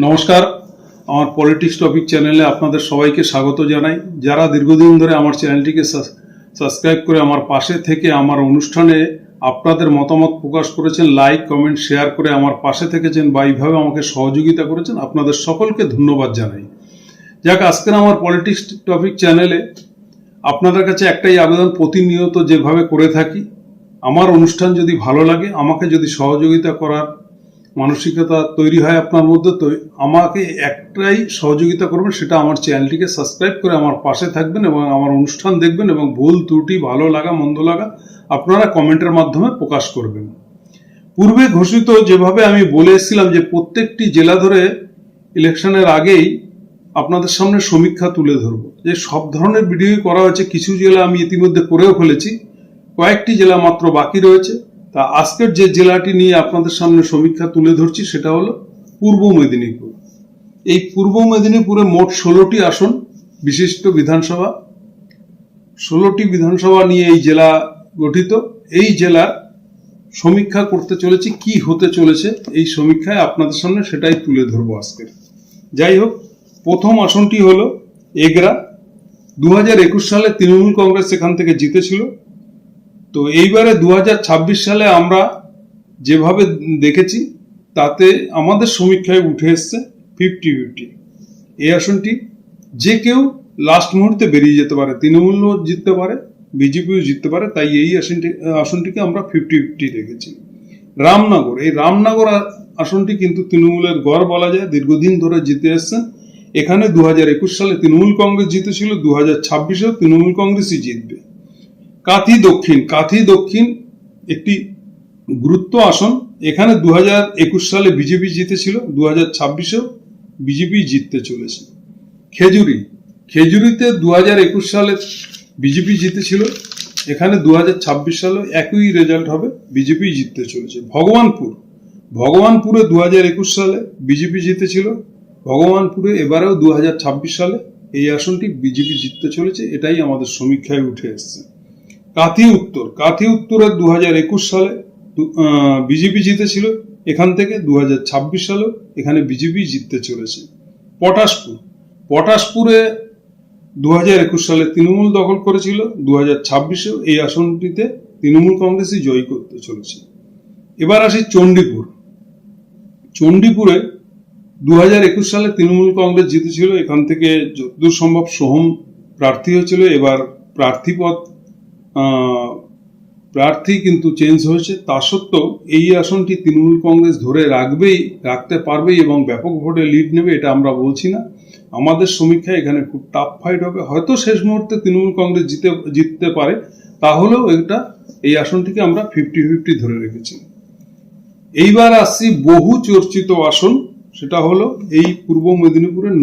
নমস্কার, আমার politics topic চ্যানেলে আপনাদের সবাইকে স্বাগত জানাই। যারা দীর্ঘদিন ধরে আমার চ্যানেলটিকে সাবস্ক্রাইব করে আমার পাশে থেকে আমার অনুষ্ঠানে আপনাদের মতামত প্রকাশ করেছেন, লাইক কমেন্ট শেয়ার করে আমার পাশে থেকেছেন বা এইভাবে আমাকে সহযোগিতা করেছেন, আপনাদের সকলকে ধন্যবাদ জানাই। যাক, আজকের আমার পলিটিক্স টপিক চ্যানেলে আপনাদের কাছে একটাই আবেদন, প্রতিনিয়ত যেভাবে করে থাকি, আমার অনুষ্ঠান যদি ভালো লাগে, আমাকে যদি সহযোগিতা করার মানসিকতা তৈরি হয় আপনার মধ্যে, তো আমাকে একটাই সহযোগিতা করবেন, সেটা আমার চ্যানেলটিকে সাবস্ক্রাইব করে আমার পাশে থাকবেন এবং আমার অনুষ্ঠান দেখবেন এবং ভুল ত্রুটি ভালো লাগা মন্দ লাগা আপনারা কমেন্টের মাধ্যমে প্রকাশ করবেন। পূর্বে ঘোষিত যেভাবে আমি বলে এসেছিলাম যে প্রত্যেকটি জেলা ধরে ইলেকশনের আগেই আপনাদের সামনে সমীক্ষা তুলে ধরবো, যে সব ধরনের ভিডিও করা হয়েছে। কিছু জেলা আমি ইতিমধ্যে করেও ফেলেছি, কয়েকটি জেলা মাত্র বাকি রয়েছে। তা আজকের যে জেলাটি নিয়ে আপনাদের সামনে সমীক্ষা তুলে ধরছি সেটা হলো পূর্ব মেদিনীপুর। এই পূর্ব মেদিনীপুরে মোট 16টি আসন বিশিষ্ট বিধানসভা, 16টি বিধানসভা নিয়ে এই জেলা গঠিত। এই জেলার সমীক্ষা করতে চলেছি, কি হতে চলেছে এই সমীক্ষায় আপনাদের সামনে সেটাই তুলে ধরবো আজকে। যাই হোক, প্রথম আসনটি হলো এগরা। 2021 সালে তৃণমূল কংগ্রেস এখান থেকে জিতেছিল। তো এইবারে 2026 সালে আমরা যেভাবে দেখেছি তাতে আমাদের সমীক্ষায় উঠে এসছে 50-50। এই আসনটি যে কেউ লাস্ট মুহূর্তে বেরিয়ে যেতে পারে, তৃণমূলও জিততে পারে, বিজেপিও জিততে পারে, তাই এই আসনটিকে আমরা 50-50 রেখেছি। রামনগর, এই রামনগর আসনটি কিন্তু তৃণমূলের গড় বলা যায়, দীর্ঘদিন ধরে জিতে এসছেন। এখানে 2021 সালে তৃণমূল কংগ্রেস জিতেছিল, 2026-এও তৃণমূল কংগ্রেসই জিতবে। কাঁথি দক্ষিণ একটি গুরুত্ব আসন। এখানে 2021 সালে বিজেপি জিতেছিল, 2026-এও বিজেপি জিততে চলেছে। খেজুরিতে 2021 সালে বিজেপি জিতেছিল, এখানে 2026 সালে একই রেজাল্ট হবে, বিজেপি জিততে চলেছে। ভগবানপুরে 2021 সালে বিজেপি জিতেছিল, ভগবানপুরে এবারেও 2026 সালে এই আসনটি বিজেপি জিততে চলেছে, এটাই আমাদের সমীক্ষায় উঠে এসছে। কাঁথি উত্তরে 2021 সালে বিজেপি জিতেছিল, এখান থেকে 2026 সালেও এখানে বিজেপি জিততে চলেছে। পটাশপুরে 2021 সালে তৃণমূল দখল করেছিল, 2026-এও এই আসনটিতে তৃণমূল কংগ্রেসই জয়ী করতে চলেছে। এবার আসি চণ্ডীপুরে 2021 সালে তৃণমূল কংগ্রেস জিতেছিল, এখান থেকে যতদূর সম্ভব সোহম প্রার্থী হয়েছিল। এবার প্রার্থী কিন্তু চেঞ্জ হয়েছে। তা সত্ত্বেও এই আসনটি তৃণমূল কংগ্রেস ধরে রাখতে পারবেই এবং ব্যাপক ভোটে লিড নেবে, এটা আমরা বলছি না। আমাদের সমীক্ষায় এখানে খুব টাফ ফাইট হবে, হয়তো শেষ মুহূর্তে তৃণমূল কংগ্রেস জিততে পারে, তাহলেও এই আসনটিকে আমরা 50-50 ধরে রেখেছি। এইবার আসছি বহু চর্চিত আসন, সেটা হলো এই পূর্ব মেদিনীপুরের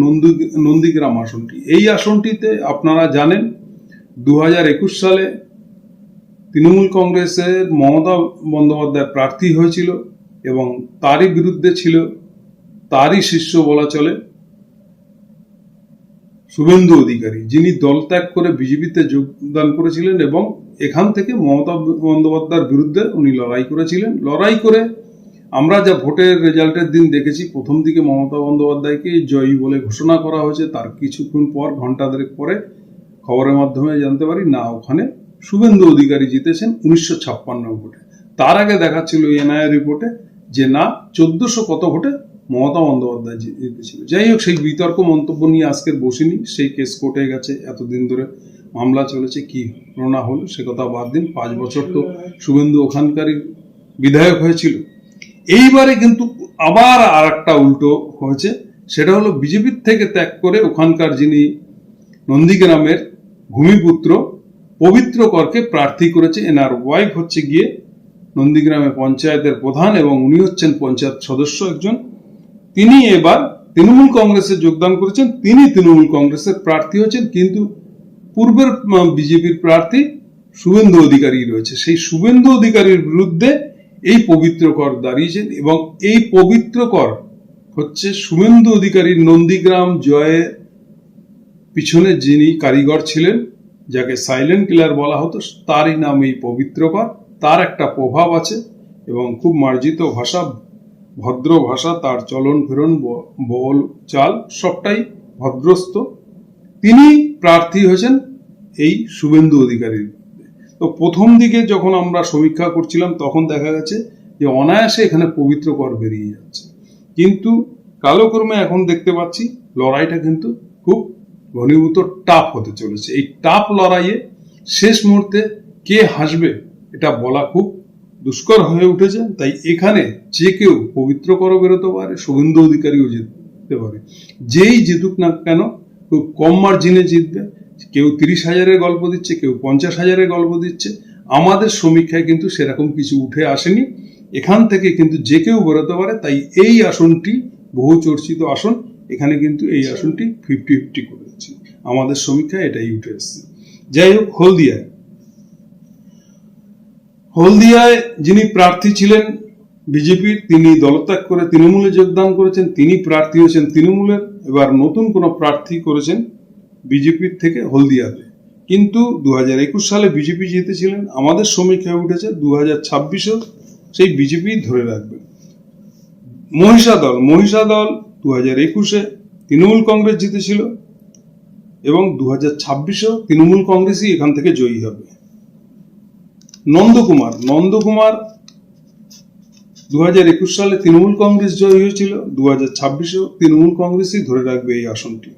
নন্দীগ্রাম আসনটি। এই আসনটিতে আপনারা জানেন 2021 সালে তৃণমূল কংগ্রেসের মমতা বন্দ্যোপাধ্যায় প্রার্থী হয়েছিল এবং তারই বিরুদ্ধে ছিল তারই শিষ্য বলা চলে শুভেন্দু অধিকারী, যিনি দল ত্যাগ করে বিজেপিতে যোগদান করেছিলেন এবং এখান থেকে মমতা বন্দ্যোপাধ্যায়ের বিরুদ্ধে উনি লড়াই করে আমরা যা ভোটের রেজাল্টের দিন দেখেছি, প্রথম দিকে মমতা বন্দ্যোপাধ্যায়কে জয়ী বলে ঘোষণা করা হয়েছে, তার কিছুক্ষণ পর, ঘন্টা দেড়েক পরে খবরের মাধ্যমে জানতে পারি না, ওখানে শুভেন্দু অধিকারী জিতেছেন 1956 ভোটে। তার আগে দেখাচ্ছিল এনআইএ রিপোর্টে যে না, 1400 কত ভোটে মমতা বন্দ্যোপাধ্যায় জিতেছিল। যাই হোক, সেই বিতর্ক মন্তব্য নিয়ে আজকের বসিনি, সেই কেস কোর্টে গেছে, এতদিন ধরে মামলা চলেছে, কি হলো না হলো সে কথা বাদ দিন। 5 বছর তো শুভেন্দু ওখানকারই বিধায়ক হয়েছিল। এইবারে কিন্তু আবার আর একটা উল্টো হয়েছে, সেটা হলো বিজেপির থেকে ত্যাগ করে ওখানকার যিনি নন্দীগ্রামের ভূমিপুত্র পবিত্র করকে প্রার্থী করেছে। এনার ওয়াইফ হচ্ছে গিয়ে নন্দীগ্রামে পঞ্চায়েতের প্রধান এবং উনি হচ্ছেন পঞ্চায়েত সদস্য একজন। তিনি এবার তৃণমূল কংগ্রেসে যোগদান করেছেন, তিনি তৃণমূল কংগ্রেসের প্রার্থী হয়েছেন, কিন্তু পূর্বের বিজেপির প্রার্থী শুভেন্দু অধিকারী রয়েছে। সেই শুভেন্দু অধিকারীর বিরুদ্ধে এই পবিত্র কর দাঁড়িয়েছেন এবং এই পবিত্র কর হচ্ছে শুভেন্দু অধিকারীর নন্দীগ্রাম জয়ের পিছনে যিনি কারিগর ছিলেন, যাকে সাইলেন্ট কিলার বলা হতো, তারই নাম এই পবিত্র কর। তার একটা প্রভাব আছে এবং খুব মার্জিত ভাষা ভদ্র ভাষা, তার চলন ফেরন, বল চাল সবটাই ভদ্রস্থ। তিনি প্রার্থী হয়েছেন এই শুভেন্দু অধিকারীর। তো প্রথম দিকে যখন আমরা সমীক্ষা করছিলাম তখন দেখা গেছে যে অনায়াসে এখানে পবিত্র কর বেরিয়ে যাচ্ছে, কিন্তু কালক্রমে এখন দেখতে পাচ্ছি লড়াইটা কিন্তু খুব ঘনীভূত টাফ হতে চলেছে। এই টাফ লড়াইয়ে শেষ মুহূর্তে কে হাসবে এটা বলা খুব দুষ্কর হয়ে উঠেছে। তাই এখানে যে কেউ পবিত্র করও বেরোতে পারে, শুভেন্দু অধিকারীও জিততে পারে। যেই জিতুক না কেন খুব কম মার্জিনে জিতবে। কেউ 30,000-এর গল্প দিচ্ছে, কেউ 50,000-এর গল্প দিচ্ছে। আমাদের সমীক্ষায় কিন্তু সেরকম কিছু উঠে আসেনি। এখান থেকে কিন্তু যে কেউ বেরোতে পারে। তাই এই আসনটি বহু চর্চিত আসন, এখানে কিন্তু এই আসনটি 50-50 করে দিচ্ছে। আমাদের সমীক্ষায় এটাই উঠে এসছে। যাই হোক, হলদিয়ায় যিনি প্রার্থী ছিলেন বিজেপির, তিনি দলত্যাগ করে তৃণমূলে যোগদান করেছেন, তিনি প্রার্থী হয়েছেন তৃণমূলের। এবার নতুন কোন প্রার্থী করেছেন বিজেপির থেকে হলদিয়াতে। কিন্তু 2021 সালে বিজেপি জিতেছিলেন। আমাদের সমীক্ষায় উঠেছে 2026-এও সেই বিজেপি ধরে রাখবে। মহিষা দল 2021-এ তৃণমূল কংগ্রেস জিতেছিল এবং 2026-এও তৃণমূল কংগ্রেসই এখান থেকে জয়ী হবে। নন্দকুমার 2021 সালে তৃণমূল কংগ্রেস জয়ী হয়েছিল, 2026-এও তৃণমূল কংগ্রেসই ধরে রাখবে এই আসনটি।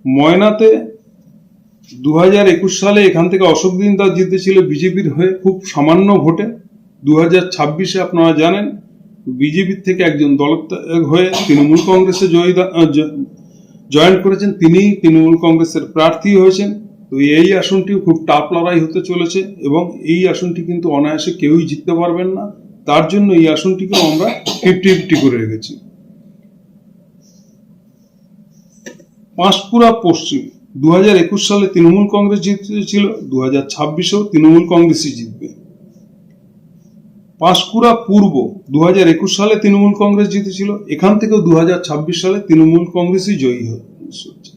ময়নাতে 2021 সালে এখান থেকে অশোক দিনদাস জিতেছিল বিজেপির হয়ে খুব সামান্য ভোটে। 2026-এ আপনারা জানেন বিজেপির থেকে একজন দলত্যাগ হয়ে তৃণমূল কংগ্রেসে জয়েন করেছেন, তিনি তৃণমূল কংগ্রেসের প্রার্থী হয়েছেন। তো এই আসনটিও খুব টাফ লড়াই হতে চলেছে এবং এই আসনটি কিন্তু অনায়াসে কেউই জিততে পারবেন না। তার জন্য এই আসনটিকেও আমরা 50-50 করে রেখেছি। পাঁশকুড়া পশ্চিম 2021 সালে তৃণমূল কংগ্রেস জিতেছিল, 2026-এও তৃণমূল কংগ্রেসই জিতবে। পাঁশকুড়া পূর্ব 2021 সালে তৃণমূল কংগ্রেস জিতেছিল, এখান থেকেও 2026 সালে তৃণমূল কংগ্রেসই জয়ী হচ্ছে।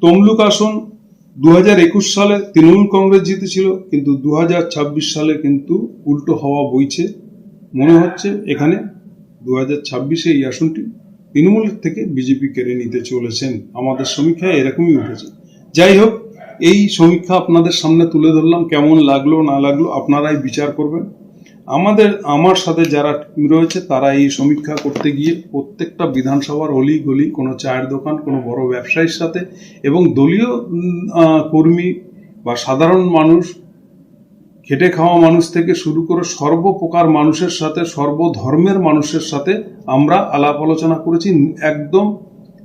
তমলুক আসন 2021 সালে তৃণমূল কংগ্রেস জিতেছিল, কিন্তু 2026 সালে কিন্তু উল্টো হওয়া বইছে। মনে হচ্ছে এখানে 2026-এ এই আসনটি তৃণমূলের থেকে বিজেপি কেড়ে নিতে চলেছেন। আমাদের সমীক্ষায় এরকমই উঠেছে। যাই হোক, এই সমীক্ষা আপনাদের সামনে তুলে ধরলাম। কেমন লাগলো না লাগলো আপনারাই বিচার করবেন। আমার সাথে যারা রয়েছে তারা এই সমীক্ষা করতে গিয়ে প্রত্যেকটা বিধানসভার অলি গলি, কোনো চায়ের দোকান, কোনো বড় ব্যবসায়ীর সাথে এবং দলীয় কর্মী বা সাধারণ মানুষ, খেটে খাওয়া মানুষ থেকে শুরু করে সর্বপ্রকার মানুষের সাথে, সর্বধর্মের মানুষের সাথে আমরা আলাপ আলোচনা করেছি। একদম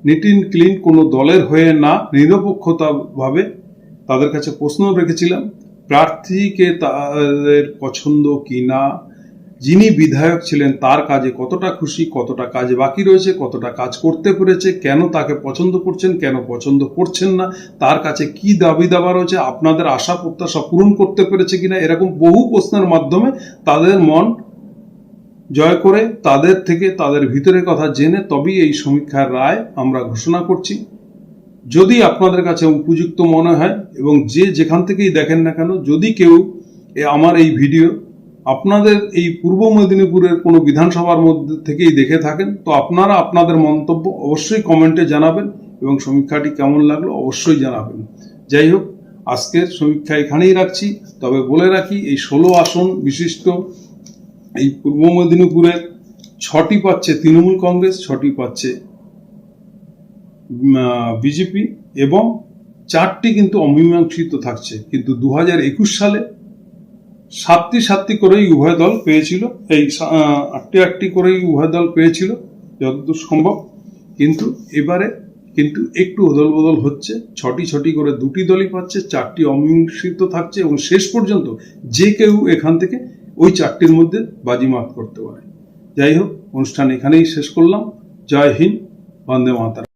নিট এন্ড ক্লিন, কোনো দলের হয়ে না, নিরপেক্ষতাভাবে তাদের কাছে প্রশ্ন রেখেছিলাম প্রার্থীকে তাদের পছন্দ কি না, যিনি বিধায়ক ছিলেন তার কাজে কতটা খুশি, কতটা কাজ বাকি রয়েছে, কতটা কাজ করতে পেরেছে, কেন তাকে পছন্দ করছেন, কেন পছন্দ করছেন না, তার কাছে কি দাবি দাবা রয়েছে, আপনাদের আশা প্রত্যাশা পূরণ করতে পেরেছে কিনা, এরকম বহু প্রশ্নের মাধ্যমে তাদের মন জয় করে তাদের থেকে তাদের ভিতরের কথা জেনে তবেই এই সমীক্ষার রায় আমরা ঘোষণা করছি। যদি আপনাদের কাছে উপযুক্ত মনে হয় এবং যে যেখান থেকেই দেখেন না কেন, যদি কেউ আমার এই ভিডিও আপনাদের এই পূর্ব মেদিনীপুরের কোনো বিধানসভার মধ্যে থেকেই দেখে থাকেন, তো আপনারা আপনাদের মন্তব্য অবশ্যই কমেন্টে জানাবেন এবং সমীক্ষাটি কেমন লাগলো অবশ্যই জানাবেন। যাই হোক, আজকের সমীক্ষা এখানেই রাখছি। তবে বলে রাখি, এই 16 আসন বিশিষ্ট এই পূর্ব মেদিনীপুরের 6টি পাচ্ছে তৃণমূল কংগ্রেস, 6টি পাচ্ছে বিজেপি এবং 4টি কিন্তু অমীমাংসিত থাকছে। কিন্তু 2021 সালে 7টি করেই উভয় দল পেয়েছিল, এই 8টি করেই উভয় দল পেয়েছিল যতদূর সম্ভব। কিন্তু এবারে কিন্তু একটু অদল বদল হচ্ছে, 6টি করে 2টি দলই পাচ্ছে, 4টি অমীমাংসিত থাকছে এবং শেষ পর্যন্ত যে কেউ এখান থেকে ওই 4টির মধ্যে বাজিমাত করতে পারে। যাই হোক, অনুষ্ঠান এখানেই শেষ করলাম। জয় হিন্দ, বন্দে মাতরম।